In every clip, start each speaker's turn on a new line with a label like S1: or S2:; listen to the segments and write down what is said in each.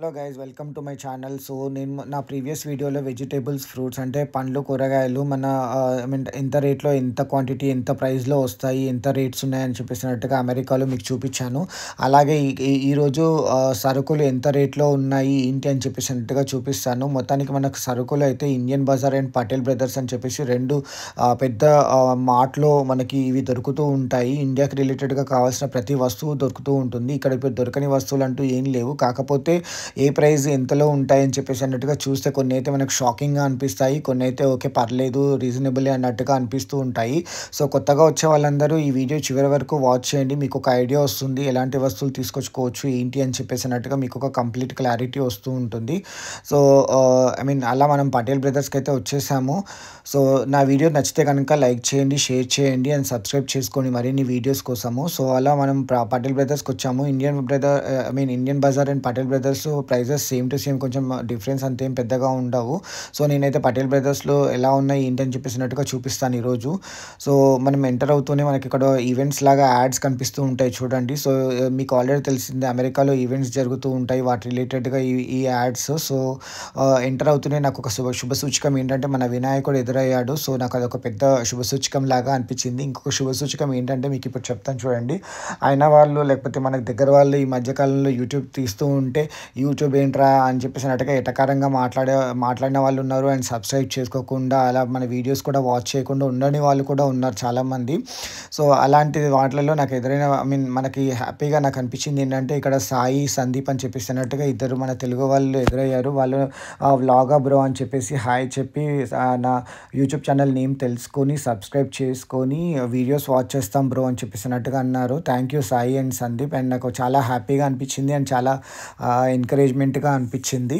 S1: Hello guys, welcome to my channel. So నేను నా previous వీడియోలో వెజిటేబుల్స్, ఫ్రూట్స్ అంటే పండ్లు, కూరగాయలు మన ఐ మీన్ ఎంత రేట్లో, ఎంత క్వాంటిటీ, ఎంత ప్రైస్లో వస్తాయి, ఎంత రేట్స్ ఉన్నాయని చెప్పేసినట్టుగా అమెరికాలో మీకు చూపించాను. అలాగే ఈరోజు సరుకులు ఎంత రేట్లో ఉన్నాయి ఏంటి అని చెప్పేసినట్టుగా చూపిస్తాను. మొత్తానికి మనకు సరుకులు అయితే Indian Bazaar and Patel Brothers అని చెప్పేసి రెండు పెద్ద మార్ట్లో మనకి ఇవి దొరుకుతూ ఉంటాయి. ఇండియాకి రిలేటెడ్గా కావాల్సిన ప్రతి వస్తువు దొరుకుతూ ఉంటుంది. ఇక్కడ ఇప్పుడు దొరకని వస్తువులు అంటూ ఏం లేవు. కాకపోతే ఏ ప్రైస్ ఎంతలో ఉంటాయని చెప్పేసి అన్నట్టుగా చూస్తే కొన్ని అయితే మనకు షాకింగ్గా అనిపిస్తాయి, కొన్ని అయితే ఓకే పర్లేదు రీజనబుల్ అన్నట్టుగా అనిపిస్తూ ఉంటాయి. సో కొత్తగా వచ్చే వాళ్ళందరూ ఈ వీడియో చివరి వరకు వాచ్ చేయండి, మీకు ఒక ఐడియా వస్తుంది ఎలాంటి వస్తువులు తీసుకొచ్చుకోవచ్చు ఏంటి అని చెప్పేసి అన్నట్టుగా మీకు ఒక కంప్లీట్ క్లారిటీ వస్తూ ఉంటుంది. సో ఐ మీన్ అలా మనం పటేల్ బ్రదర్స్కి అయితే వచ్చేసాము. సో నా వీడియో నచ్చితే కనుక లైక్ చేయండి, షేర్ చేయండి అండ్ సబ్స్క్రైబ్ చేసుకోండి మరిన్ని వీడియోస్ కోసము. సో అలా మనం పటేల్ బ్రదర్స్కి వచ్చాము. Indian Bazaar and Patel Brothers prices same to same, కొంచెం డిఫరెన్స్ అంతేం పెద్దగా ఉండవు. సో నేనైతే పటేల్ బ్రదర్స్లో ఎలా ఉన్నాయి ఏంటి అని చెప్పేసినట్టుగా చూపిస్తాను ఈరోజు. సో మనం ఎంటర్ అవుతూనే మనకి ఇక్కడ ఈవెంట్స్ లాగా యాడ్స్ కనిపిస్తూ ఉంటాయి చూడండి. సో మీకు ఆల్రెడీ తెలిసిందే అమెరికాలో ఈవెంట్స్ జరుగుతూ ఉంటాయి, వాటి రిలేటెడ్గా ఈ యాడ్స్. సో ఎంటర్ అవుతూనే నాకు ఒక శుభ సూచకం ఏంటంటే మన వినాయకుడు ఎదురయ్యాడు. సో నాకు అదొక పెద్ద శుభ సూచకం లాగా అనిపించింది. ఇంకొక శుభ సూచకం ఏంటంటే మీకు ఇప్పుడు చెప్తాను చూడండి. అయిన వాళ్ళు లేకపోతే మనకు దగ్గర వాళ్ళు ఈ మధ్యకాలంలో యూట్యూబ్ తీస్తూ ఉంటే యూట్యూబ్ ఏంట్రా అని చెప్పేసి అన్నట్టుగా ఎటకారంగా మాట్లాడిన వాళ్ళు ఉన్నారు. అండ్ సబ్స్క్రైబ్ చేసుకోకుండా అలా మన వీడియోస్ కూడా వాచ్ చేయకుండా ఉండని వాళ్ళు కూడా ఉన్నారు చాలామంది. సో అలాంటి వాటిలలో నాకు ఎదురైన మనకి హ్యాపీగా నాకు అనిపించింది ఏంటంటే ఇక్కడ సాయి, సందీప్ అని చెప్పేసి అన్నట్టుగా ఇద్దరు మన తెలుగు వాళ్ళు ఎదురయ్యారు. వాళ్ళు వ్లాగా బ్రో అని చెప్పేసి హాయ్ చెప్పి నా యూట్యూబ్ ఛానల్ నేమ్ తెలుసుకొని సబ్స్క్రైబ్ చేసుకొని వీడియోస్ వాచ్ చేస్తాం బ్రో అని చెప్పేసి అన్నట్టుగా అన్నారు. Thank you Sai and Sandeep. And నాకు చాలా హ్యాపీగా అనిపించింది అండ్ చాలా ఎంకరేజ్మెంట్గా అనిపించింది.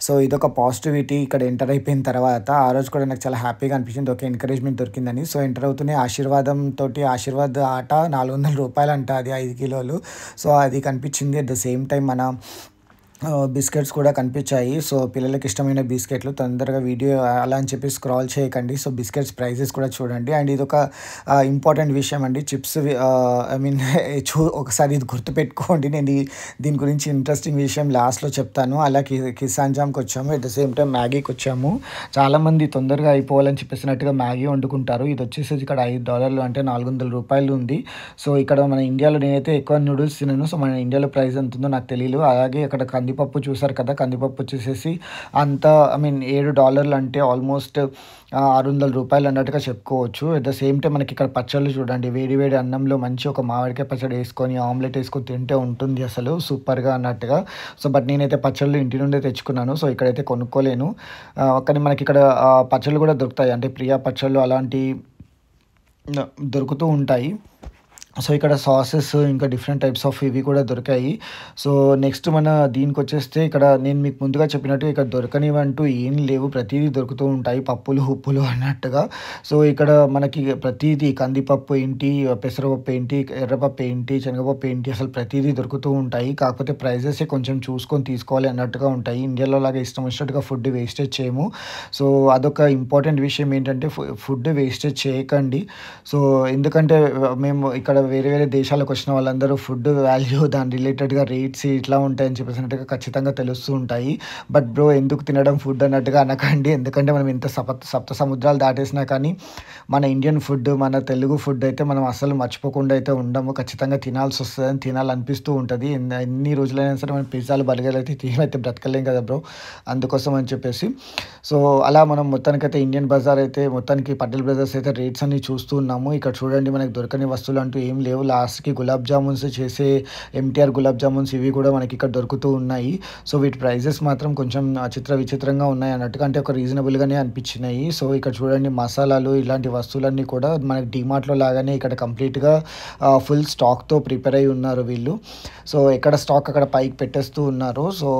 S1: సో ఇదొక పాజిటివిటీ ఇక్కడ ఎంటర్ అయిపోయిన తర్వాత. ఆ రోజు కూడా నాకు చాలా హ్యాపీగా అనిపించింది, ఓకే ఎంకరేజ్మెంట్ దొరికిందని. సో ఎంటర్ అవుతూనే ఆశీర్వాద్ ఆట 400 రూపాయలు అంట, అది 5 కిలోలు. సో అది కనిపించింది. అట్ ద సేమ్ టైం మన బిస్కెట్స్ కూడా కనిపించాయి. సో పిల్లలకి ఇష్టమైన బిస్కెట్లు. తొందరగా వీడియో అలా అని చెప్పి స్క్రాల్ చేయకండి. సో బిస్కెట్స్ ప్రైజెస్ కూడా చూడండి. అండ్ ఇది ఒక ఇంపార్టెంట్ విషయం అండి, చిప్స్. ఒకసారి ఇది గుర్తుపెట్టుకోండి. నేను దీని గురించి ఇంట్రెస్టింగ్ విషయం లాస్ట్లో చెప్తాను. అలా కిసాన్ జామ్కి వచ్చాము, అట్ ద సేమ్ టైం మ్యాగీకి వచ్చాము. చాలామంది తొందరగా అయిపోవాలని చెప్పేసినట్టుగా మ్యాగీ వండుకుంటారు. ఇది వచ్చేసి ఇక్కడ $5 అంటే 400 రూపాయలు ఉంది. సో ఇక్కడ మన ఇండియాలో నేనైతే ఎక్కువ నూడిల్స్ తినను, సో మన ఇండియాలో ప్రైస్ ఎంత ఉందో నాకు తెలియదు. అలాగే అక్కడ కందిపప్పు చూసారు కదా, కందిపప్పు వచ్చేసేసి అంత $7 అంటే ఆల్మోస్ట్ 600 రూపాయలు అన్నట్టుగా చెప్పుకోవచ్చు. అట్ ద సేమ్ టైం మనకి ఇక్కడ పచ్చళ్ళు చూడండి, వేడి వేడి అన్నంలో మంచి ఒక మామిడికాయ పచ్చడి వేసుకొని ఆమ్లెట్ వేసుకొని తింటే ఉంటుంది అసలు సూపర్గా అన్నట్టుగా. సో బట్ నేనైతే పచ్చళ్ళు ఇంటి నుండే తెచ్చుకున్నాను, సో ఇక్కడైతే కొనుక్కోలేను. కానీ మనకి ఇక్కడ పచ్చళ్ళు కూడా దొరుకుతాయి, అంటే ప్రియా పచ్చళ్ళు అలాంటి దొరుకుతూ ఉంటాయి. సో ఇక్కడ సాసెస్ ఇంకా డిఫరెంట్ టైప్స్ ఆఫ్ ఇవి కూడా దొరికాయి. సో నెక్స్ట్ మన దీనికి వచ్చేస్తే ఇక్కడ నేను మీకు ముందుగా చెప్పినట్టు ఇక్కడ దొరకనివంటూ ఏం లేవు, ప్రతిదీ దొరుకుతూ ఉంటాయి, పప్పులు ఉప్పులు అన్నట్టుగా. సో ఇక్కడ మనకి ప్రతిదీ కందిపప్పు ఏంటి, పెసరపప్పు ఏంటి, ఎర్రపప్పు ఏంటి, శనగపప్పు ఏంటి, అసలు ప్రతిదీ దొరుకుతూ ఉంటాయి. కాకపోతే ప్రైజెస్ కొంచెం చూసుకొని తీసుకోవాలి అన్నట్టుగా ఉంటాయి. ఇండియాలో లాగా ఇష్టం వచ్చినట్టుగా ఫుడ్ వేస్టేజ్ చేయము. సో అదొక ఇంపార్టెంట్ విషయం ఏంటంటే ఫుడ్ వేస్టేజ్ చేయకండి. సో ఎందుకంటే మేము ఇక్కడ వేరే దేశాలకు వచ్చిన వాళ్ళందరూ ఫుడ్ వాల్యూ, దాని రిలేటెడ్గా రేట్స్ ఇట్లా ఉంటాయని చెప్పేసినట్టుగా ఖచ్చితంగా తెలుస్తూ ఉంటాయి. బట్ బ్రో ఎందుకు తినడం ఫుడ్ అన్నట్టుగా అనకండి, ఎందుకంటే మనం ఇంత సప్త సముద్రాలు దాటేసినా కానీ మన ఇండియన్ ఫుడ్, మన తెలుగు ఫుడ్ అయితే మనం అసలు మర్చిపోకుండా అయితే ఉండము. ఖచ్చితంగా తినాల్సి వస్తుందని తినాలనిపిస్తూ ఉంటుంది. ఎన్ని రోజులైనా సరే మనం పిజ్జాలు, బర్గర్లు అయితే తినైతే బ్రతకలేం కదా బ్రో, అందుకోసం అని చెప్పేసి. సో అలా మనం మొత్తానికైతే ఇండియన్ బజార్ అయితే మొత్తానికి పటేల్ బ్రదర్స్ అయితే రేట్స్ అన్ని చూస్తూ ఉన్నాము. ఇక్కడ చూడండి మనకి దొరకని వస్తువులు అంటూ ఏం లేవు. లాస్ట్కి గులాబ్ జామున్స్ చేసే MTR గులాబ్ జామున్స్ ఇవి కూడా మనకి ఇక్కడ దొరుకుతూ ఉన్నాయి. సో వీటి ప్రైజెస్ మాత్రం కొంచెం విచిత్రంగా ఉన్నాయి అన్నట్టుగా, అంటే ఒక రీజనబుల్గానే అనిపించినాయి. సో ఇక్కడ చూడండి మసాలాలు ఇలాంటి వస్తువులన్నీ కూడా మనకి డిమార్ట్లో లాగానే ఇక్కడ కంప్లీట్గా ఫుల్ స్టాక్తో ప్రిపేర్ అయి ఉన్నారు వీళ్ళు. సో ఎక్కడ స్టాక్ అక్కడ పైకి పెట్టేస్తూ ఉన్నారు. సో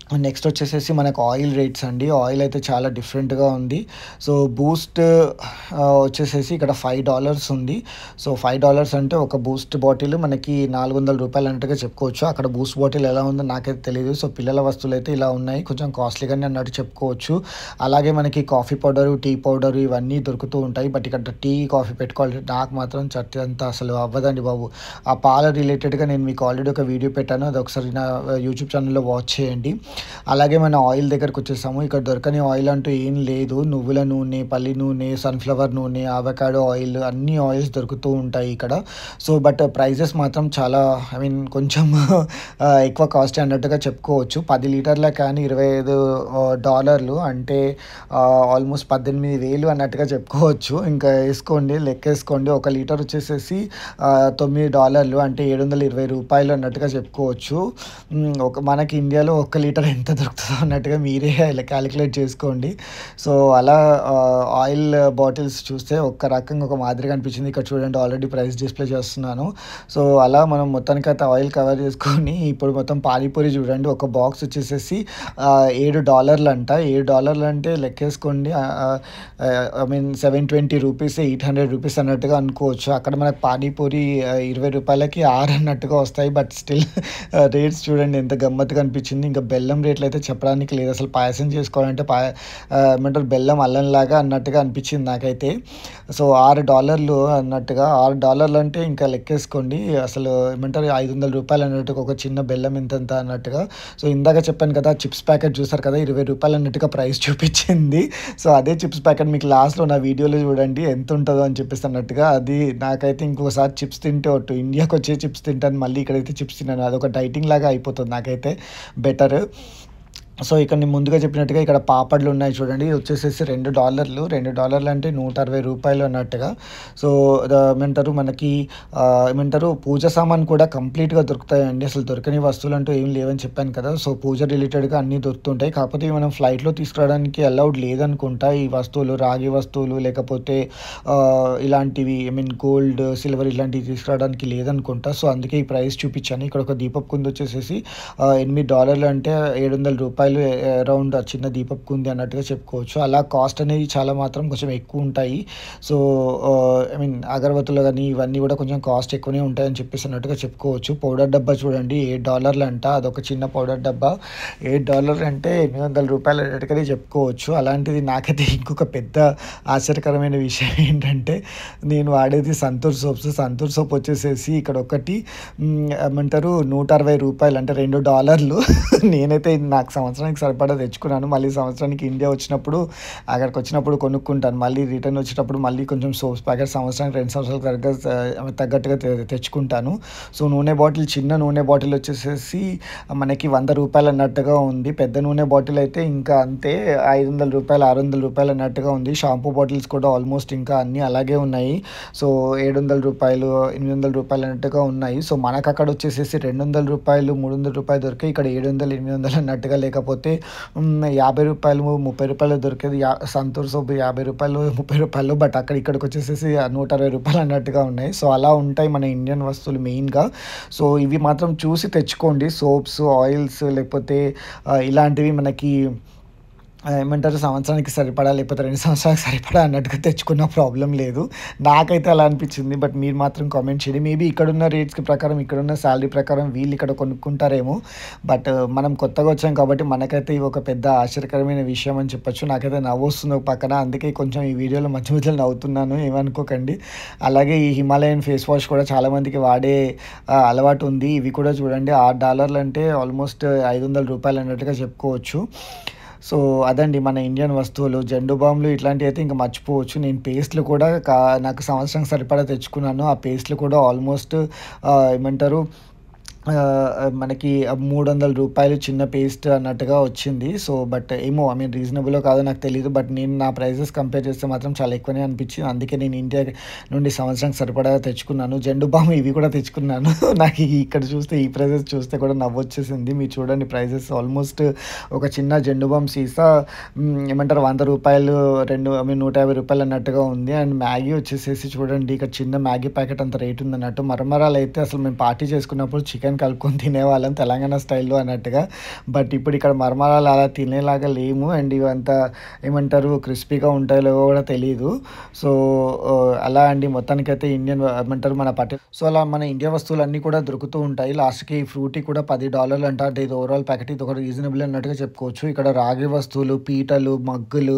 S1: నెక్స్ట్ వచ్చేసేసి మనకు ఆయిల్ రేట్స్ అండి. ఆయిల్ అయితే చాలా డిఫరెంట్‌గా ఉంది. సో, బూస్ట్ వచ్చేసేసి ఇక్కడ $5 ఉంది. సో, $5 అంటే ఒక బూస్ట్ బాటిల్ మనకి రూ. 400 అన్నట్టుగా చెప్పుకోవచ్చు. అక్కడ బూస్ట్ బాటిల్ ఎలా ఉందో నాకైతే తెలీదు. సో, పిల్లల వస్తువులైతే ఇలా ఉన్నాయి. కొంచెం కాస్ట్‌లీగానే అన్నట్టు చెప్పుకోవచ్చు. అలాగే మనకి కాఫీ పౌడరు, టీ పౌడరు ఇవన్నీ దొరుకుతూ ఉంటాయి. బట్ ఇక్కడ టీ, కాఫీ పెట్టుకోవాలి నాకు మాత్రం చట్టంత అసలు అవ్వదండి బాబు. ఆ పాల రిలేటెడ్‌గా నేను మీకు ఆల్రెడీ ఒక వీడియో పెట్టాను. అది ఒకసారి నా యూట్యూబ్ ఛానెల్‌లో వాచ్ చేయండి. అలాగే మన ఆయిల్ దగ్గరకొచ్చేసాము. ఇక్కడ దొరకని ఆయిల్ అంటూ ఏం లేదు. నువ్వుల నూనె, పల్లి నూనె, సన్‌ఫ్లవర్ నూనె, అవకాడో ఆయిల్ అన్ని ఆయిల్స్ దొరుకుతూ ఉంటాయి ఇక్కడ. సో, బట్ ప్రైజెస్ మాత్రం చాలా ఐ మీన్ కొంచెం ఎక్కువ కాస్ట్ అన్నట్టుగా చెప్పుకోవచ్చు. 10 లీటర్ల క్యాన్ $25 అంటే ఆల్మోస్ట్ 18,000 అన్నట్టుగా చెప్పుకోవచ్చు. ఇంకా ఏసుకోండి, లెక్కేసుకోండి. ఒక లీటర్ వచ్చేసేసి $9 అంటే $720 అన్నట్టుగా చెప్పుకోవచ్చు. మనకి ఇండియాలో ఒక్క లీటర్ ఎంత దొరుకుతుందో అన్నట్టుగా మీరే క్యాలిక్యులేట్ చేసుకోండి. సో, అలా ఆయిల్ బాటిల్స్ చూస్తే ఒక రకంగా ఒక మాదిరిగా అనిపించింది. ఇక్కడ చూడండి ఆల్రెడీ ప్రైస్ డిస్‌ప్లే చేస్తున్నాను. సో, అలా మనం మొత్తానికైతే ఆయిల్ కవర్ చేసుకొని ఇప్పుడు మొత్తం పానీపూరి చూడండి. ఒక బాక్స్ వచ్చేసేసి $7 అంట. $7 అంటే లెక్కేసుకోండి. ఐ మీన్ $720 $800 అన్నట్టుగా అనుకోవచ్చు. అక్కడ మనకు పానీపూరి ₹20కి 6 అన్నట్టుగా వస్తాయి. బట్ స్టిల్ రేట్స్ చూడండి ఎంత గమ్మత్తుగా అనిపించింది. ఇంకా బెల్లం రేట్లు అయితే చెప్పడానికి లేదు. అసలు పాయసం చేసుకోవాలంటే ఏమంటారు బెల్లం అల్లంలాగా అన్నట్టుగా అనిపించింది నాకైతే. సో, $6 అన్నట్టుగా $6 అంటే ఇంకా లెక్కేసుకోండి. అసలు ఏమంటారు ₹500 అన్నట్టుగా ఒక చిన్న బెల్లం ఇంతంత అన్నట్టుగా. సో, ఇందాక చెప్పాను కదా చిప్స్ ప్యాకెట్ చూసారు కదా ₹20 అన్నట్టుగా ప్రైస్ చూపించింది. సో, అదే చిప్స్ ప్యాకెట్ మీకు లాస్ట్‌లో నా వీడియోలో చూడండి ఎంత ఉంటుందో అని చెప్పేసి అన్నట్టుగా. అది నాకైతే ఇంకొకసారి చిప్స్ తింటే ఒట్టు ఇండియాకొచ్చే చిప్స్ తింటాను. మళ్ళీ ఇక్కడైతే చిప్స్ తినను. అదొక డైటింగ్ లాగా అయిపోతుంది నాకైతే బెటర్. సో, ఇక్కడ నేను ముందుగా చెప్పినట్టుగా ఇక్కడ పాపడ్లు ఉన్నాయి చూడండి. ఇది వచ్చేసేసి $2 అంటే ₹160 అన్నట్టుగా. సో, ఏమంటారు మనకి ఏమంటారు పూజ సామాను కూడా కంప్లీట్‌గా దొరుకుతాయండి. అసలు దొరకని వస్తువులంటూ ఏం లేవని చెప్పాను కదా! సో, పూజ రిలేటెడ్‌గా అన్నీ దొరుకుతుంటాయి. కాకపోతే ఇవి మనం ఫ్లైట్‌లో తీసుకురావడానికి అలౌడ్ లేదనుకుంటా. ఈ వస్తువులు రాగి వస్తువులు లేకపోతే ఇలాంటివి ఐ మీన్ గోల్డ్, సిల్వర్ ఇలాంటివి తీసుకురావడానికి లేదనుకుంటా. సో, అందుకే ఈ ప్రైస్ చూపించాను. ఇక్కడ ఒక దీపపు కుందు వచ్చేసేసి $8 అంటే $700 అరౌండ్ చిన్న దీపపు కుంది అన్నట్టుగా చెప్పుకోవచ్చు. అలా కాస్ట్ అనేది చాలా మాత్రం కొంచెం ఎక్కువ ఉంటాయి. సో, ఐ మీన్ అగరబత్తులు గానీ ఇవన్నీ కూడా కొంచెం కాస్ట్ ఎక్కువనే ఉంటాయని చెప్పేసి అన్నట్టుగా చెప్పుకోవచ్చు. పౌడర్ డబ్బా చూడండి $7 అంట. అదొక చిన్న పౌడర్ డబ్బా $7 అంటే $800 అన్నట్టుగానే చెప్పుకోవచ్చు. అలాంటిది నాకైతే ఇంకొక పెద్ద ఆశ్చర్యకరమైన విషయం ఏంటంటే నేను వాడేది సంతూర్ సోప్స్. సంతూర్ సోప్ వచ్చేసేసి ఇక్కడ ఒకటి ఏమంటారు $160 అంటే $2 నేనైతే నాకు సంవత్సరానికి సరిపడా తెచ్చుకున్నాను. మళ్ళీ సంవత్సరానికి ఇండియా వచ్చినప్పుడు అక్కడికి వచ్చినప్పుడు కొనుక్కుంటాను. మళ్ళీ రిటర్న్ వచ్చేటప్పుడు మళ్ళీ కొంచెం సోప్స్ ప్యాకెట్ సంవత్సరానికి 2 సంవత్సరాలకు తగ్గట్టుగా తెచ్చుకుంటాను. సో, చిన్న నూనె బాటిల్ వచ్చేసేసి మనకి $100 అన్నట్టుగా ఉంది. పెద్ద నూనె బాటిల్ అయితే ఇంకా అంతే $500 $600 అన్నట్టుగా ఉంది. షాంపూ బాటిల్స్ కూడా ఆల్మోస్ట్ ఇంకా అన్నీ అలాగే ఉన్నాయి. సో, $700 $800 అన్నట్టుగా ఉన్నాయి. సో, మనకు అక్కడ వచ్చేసేసి $200 $300 దొరికాయి. ఇక్కడ 700 800 అన్నట్టుగా లేకపోతే ₹50 ₹30 దొరికేది. సంతూర్ సోప్ ₹50 ₹30 బట్ ఇక్కడికి వచ్చేసేసి ₹160 అన్నట్టుగా ఉన్నాయి. సో, అలా ఉంటాయి మన ఇండియన్ వస్తువులు మెయిన్‌గా. సో, ఇవి మాత్రం చూసి తెచ్చుకోండి. సోప్స్, ఆయిల్స్ లేకపోతే ఇలాంటివి మనకి ఏమంటారు సంవత్సరానికి సరిపడా లేకపోతే 2 సంవత్సరాలకు సరిపడా అన్నట్టుగా తెచ్చుకున్న ప్రాబ్లమ్ లేదు. నాకైతే అలా అనిపించింది. బట్ మీరు మాత్రం కామెంట్ చేయండి. మేబీ ఇక్కడున్న రేట్స్‌కి ప్రకారం ఇక్కడున్న సాలరీ ప్రకారం వీళ్ళు ఇక్కడ కొనుక్కుంటారేమో. బట్ మనం కొత్తగా వచ్చాం కాబట్టి మనకైతే ఇవి ఒక పెద్ద ఆశ్చర్యకరమైన విషయం అని చెప్పొచ్చు. నాకైతే నవ్వొస్తుంది ఒక పక్కన. అందుకే కొంచెం ఈ వీడియోలో మధ్య మధ్యలో నవ్వుతున్నాను. ఏమనుకోకండి. అలాగే ఈ హిమాలయన్ ఫేస్ వాష్ కూడా చాలామందికి వాడే అలవాటు ఉంది. ఇవి కూడా చూడండి $6 అంటే ఆల్మోస్ట్ $500 అన్నట్టుగా చెప్పుకోవచ్చు. సో, అదండి మన ఇండియన్ వస్తువులు. జెండు బాంలు ఇట్లాంటివి అయితే ఇంక మర్చిపోవచ్చు. నేను పేస్టులు కూడా నాకు సంవత్సరానికి సరిపడా తెచ్చుకున్నాను. ఆ పేస్టులు కూడా ఆల్మోస్ట్ ఏమంటారు మనకి $300 చిన్న పేస్ట్ అన్నట్టుగా వచ్చింది. సో, బట్ ఏమో ఐ మీన్ రీజనబులో కాదో నాకు తెలీదు. బట్ నేను నా ప్రైజెస్ కంపేర్ చేస్తే మాత్రం చాలా ఎక్కువనే అనిపించింది. అందుకే నేను ఇండియా నుండి సంవత్సరానికి సరిపడా తెచ్చుకున్నాను. జెండు బామ్ ఇవి కూడా తెచ్చుకున్నాను. నాకు ఇక్కడ చూస్తే ఈ ప్రైజెస్ చూస్తే కూడా నవ్వొచ్చేసింది. మీరు చూడండి ప్రైజెస్ ఆల్మోస్ట్ ఒక చిన్న జెండు బామ్ సీసా ఏమంటారు $100 ఐ మీన్ $150 అన్నట్టుగా ఉంది. అండ్ మ్యాగీ వచ్చేసేసి చూడండి ఇక్కడ చిన్న మ్యాగీ ప్యాకెట్ అంత రేట్ ఉందన్నట్టు. మరమరాలు అయితే అసలు మేము పార్టీ చేసుకున్నప్పుడు చికెన్ కలుపుకొని తినేవాళ్ళం తెలంగాణ స్టైల్‌లో అన్నట్టుగా. బట్ ఇప్పుడు ఇక్కడ మరమరాలు అలా తినేలాగా లేము. అండ్ ఇవంతా ఏమంటారు క్రిస్పీగా ఉంటాయో లేవో కూడా తెలీదు. సో, అలా అండి మొత్తానికైతే ఇండియన్ ఏమంటారు మన సో, అలా మన ఇండియా వస్తువులన్నీ కూడా దొరుకుతూ ఉంటాయి. లాస్ట్‌కి ఫ్రూటీ కూడా $10 అంట. అంటే ఇది ఓవరాల్ ప్యాకెట్ ఇది ఒక రీజనబుల్ అన్నట్టుగా చెప్పుకోవచ్చు. ఇక్కడ రాగి వస్తువులు, పీటలు, మగ్గులు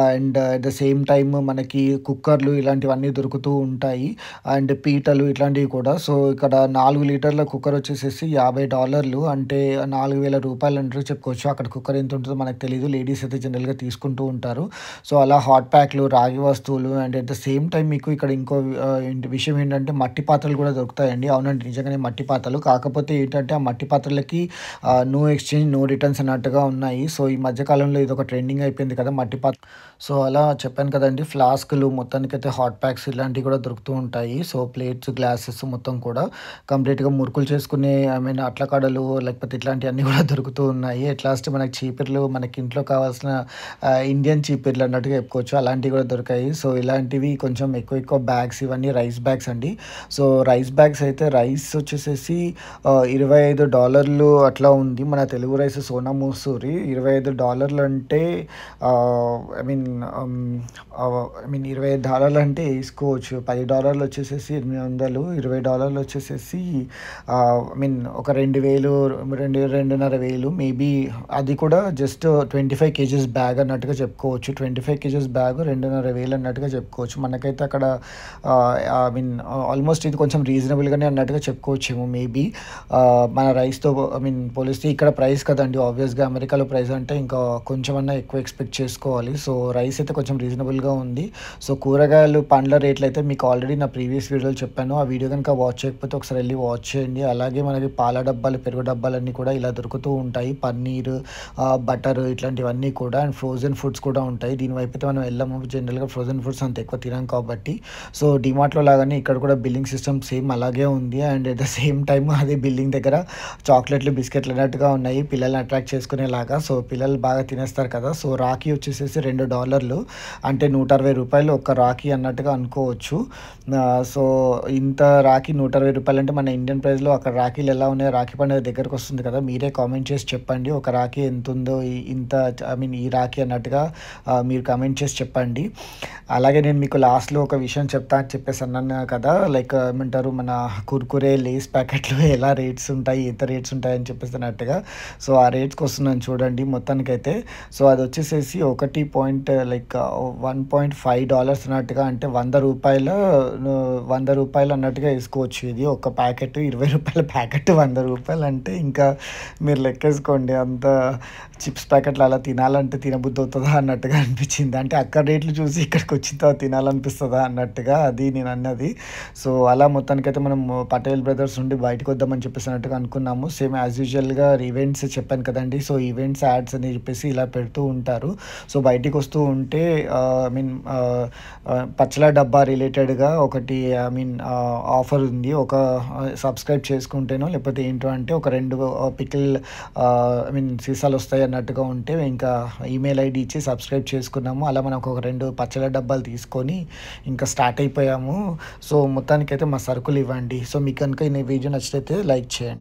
S1: and at the same time మనకి కుక్కర్లు ఇలాంటివన్నీ దొరుకుతూ ఉంటాయి. అండ్ పీటలు ఇట్లాంటివి కూడా. సో, ఇక్కడ 4 లీటర్ల కుక్కర్ వచ్చేసేసి $50 అంటే రూ. 4,000 అన్నట్టు చెప్పుకోవచ్చు. అక్కడ కుక్కర్ ఎంత ఉంటుందో మనకు తెలీదు. లేడీస్ అయితే జనరల్‌గా తీసుకుంటూ ఉంటారు. సో, అలా హాట్ ప్యాక్‌లు, రాగి వస్తువులు and at the same time మీకు ఇక్కడ ఇంకో ఏంటి విషయం ఏంటంటే మట్టి పాత్రలు కూడా దొరుకుతాయండి. అవునండి నిజంగానే మట్టి పాత్రలు. కాకపోతే ఏంటంటే ఆ మట్టి పాత్రలకి నో ఎక్స్‌చేంజ్, నో రిటర్న్స్ అన్నట్టుగా ఉన్నాయి. సో, ఈ మధ్య కాలంలో ఇదొక ట్రెండింగ్ అయిపోయింది కదా! మట్టి సో, అలా చెప్పాను కదండీ ఫ్లాస్కులు మొత్తానికైతే హాట్ ప్యాక్స్ ఇలాంటివి కూడా దొరుకుతూ ఉంటాయి. సో, ప్లేట్స్, గ్లాసెస్ మొత్తం కూడా కంప్లీట్‌గా మురుకులు చేసుకునే అట్ల కాడలు లేకపోతే ఇట్లాంటియన్నీ కూడా దొరుకుతూ ఉన్నాయి. ఎట్ లాస్ట్ మనకి చీపిర్లు మనకి ఇంట్లో కావాల్సిన ఇండియన్ చీపిర్లు అన్నట్టుగా చెప్పుకోవచ్చు. అలాంటివి కూడా దొరికాయి. సో, ఇలాంటివి కొంచెం ఎక్కువ బ్యాగ్స్ ఇవన్నీ రైస్ బ్యాగ్స్ అండి. సో, రైస్ బ్యాగ్స్ అయితే రైస్ వచ్చేసేసి $25 అట్లా ఉంది. మన తెలుగు రైస్ సోనా మసూరి $25 అంటే ఐ మీన్ $25 అంటే ఏసుకోవచ్చు. $10 వచ్చేసేసి 800, $20 వచ్చేసేసి ఒక 2000, 2,500 మేబీ అది కూడా జస్ట్ 25 కేజీస్ బ్యాగ్ అన్నట్టుగా చెప్పుకోవచ్చు. 25 కేజీస్ బ్యాగ్ 2,500 అన్నట్టుగా చెప్పుకోవచ్చు. మనకైతే అక్కడ ఆల్మోస్ట్ ఇది కొంచెం రీజనబుల్‌గానే అన్నట్టుగా చెప్పుకోవచ్చేమో మేబీ. మన రైస్‌తో పోలిస్తే ఇక్కడ ప్రైస్ కదండీ ఆబ్వియస్‌గా అమెరికాలో ప్రైస్ అంటే ఇంకా కొంచెమన్నా ఎక్కువ ఎక్స్‌పెక్ట్ చేసుకోవాలి. సో, రైస్ అయితే కొంచెం రీజనబుల్‌గా ఉంది. సో, కూరగాయలు, పండ్ల రేట్లయితే మీకు ఆల్రెడీ నా ప్రీవియస్ వీడియోలో చెప్పాను. ఆ వీడియో గనుక వాచ్ చేయకపోతే ఒకసారి వెళ్లి వాచ్ చేయండి. అలాగే మనకి పాల డబ్బాలు, పెరుగు డబ్బాలన్నీ కూడా ఇలా దొరుకుతూ ఉంటాయి. పన్నీరు, బటర్ ఇట్లాంటివన్నీ కూడా అండ్ ఫ్రోజన్ ఫుడ్స్ కూడా ఉంటాయి. దీని వైపయితే మనం వెళ్ళము. జనరల్‌గా ఫ్రోజన్ ఫుడ్స్ అంత ఎక్కువ తినం కాబట్టి. సో, డీమార్ట్‌లో లాగానే ఇక్కడ కూడా బిల్లింగ్ సిస్టమ్ సేమ్ అలాగే ఉంది. And at the same time అదే బిల్లింగ్ దగ్గర చాక్లెట్లు, బిస్కెట్లు అన్నట్టుగా ఉన్నాయి పిల్లల్ని అట్రాక్ట్ చేసుకునేలాగా. సో, పిల్లలు బాగా తినేస్తారు కదా! సో, రాఖీ వచ్చేసేసి $2 అంటే ₹160 ఒక్క రాఖీ అన్నట్టుగా అనుకోవచ్చు. సో, ఇంత రాఖీ ₹160 అంటే మన ఇండియన్ ప్రైస్‌లో అక్కడ రాఖీలు ఎలా ఉన్నాయో రాఖీ పండుగ దగ్గరకు వస్తుంది కదా! మీరే కామెంట్ చేసి చెప్పండి. ఒక రాఖీ ఎంతుందో ఇంత ఈ రాఖీ అన్నట్టుగా మీరు కామెంట్ చేసి చెప్పండి. అలాగే నేను మీకు లాస్ట్‌లో ఒక విషయం చెప్తా అని చెప్పేసి అన్నాను కదా! లైక్ ఏమంటారు మన కుర్కురే, లేస్ ప్యాకెట్లు ఎలా రేట్స్ ఉంటాయి, ఎంత రేట్స్ ఉంటాయని చెప్పేసి అన్నట్టుగా. సో, ఆ రేట్స్‌కి వస్తున్నాను చూడండి మొత్తానికైతే. సో, అది వచ్చేసేసి $1.5 అన్నట్టుగా అంటే రూ. 100 అన్నట్టుగా వేసుకోవచ్చు. ఇది ఒక ప్యాకెట్ ₹20 ప్యాకెట్ ₹100 అంటే ఇంకా మీరు లెక్కేసుకోండి. అంత చిప్స్ ప్యాకెట్లు అలా తినాలంటే తినబుద్ధి అవుతుందా అన్నట్టుగా అనిపించింది. అంటే అక్కడ రేట్లు చూసి ఇక్కడికి వచ్చిన తర్వాత తినాలనిపిస్తుందా అన్నట్టుగా అది నేను అన్నది. సో, అలా మొత్తానికైతే మనం పటేల్ బ్రదర్స్ నుండి బయటకు వద్దామని చెప్పేసి అన్నట్టుగా అనుకున్నాము. సేమ్ యాజ్ యూజువల్‌గా ఈవెంట్స్ చెప్పాను కదండీ. సో, ఈవెంట్స్ యాడ్స్ అని చెప్పేసి ఇలా పెడుతూ ఉంటారు. సో, బయటికి వస్తూ ఉంటే పచ్చళ్ళ డబ్బా రిలేటెడ్‌గా ఒకటి ఆఫర్ ఉంది. ఒక సబ్స్క్రైబ్ చేసుకుంటేనో లేకపోతే ఏంటో అంటే ఒక 2 పికిల్ సీసాలు వస్తాయి అన్నట్టుగా ఉంటే ఇంకా ఈమెయిల్ ఐడీ ఇచ్చి సబ్స్క్రైబ్ చేసుకున్నాము. అలా మనం ఒక 2 పచ్చళ్ళ డబ్బాలు తీసుకొని ఇంకా స్టార్ట్ అయిపోయాము. సో, మొత్తానికైతే మా సరుకులు ఇవ్వండి. సో, మీకు కనుక ఈ వీడియో నచ్చితే లైక్ చేయండి.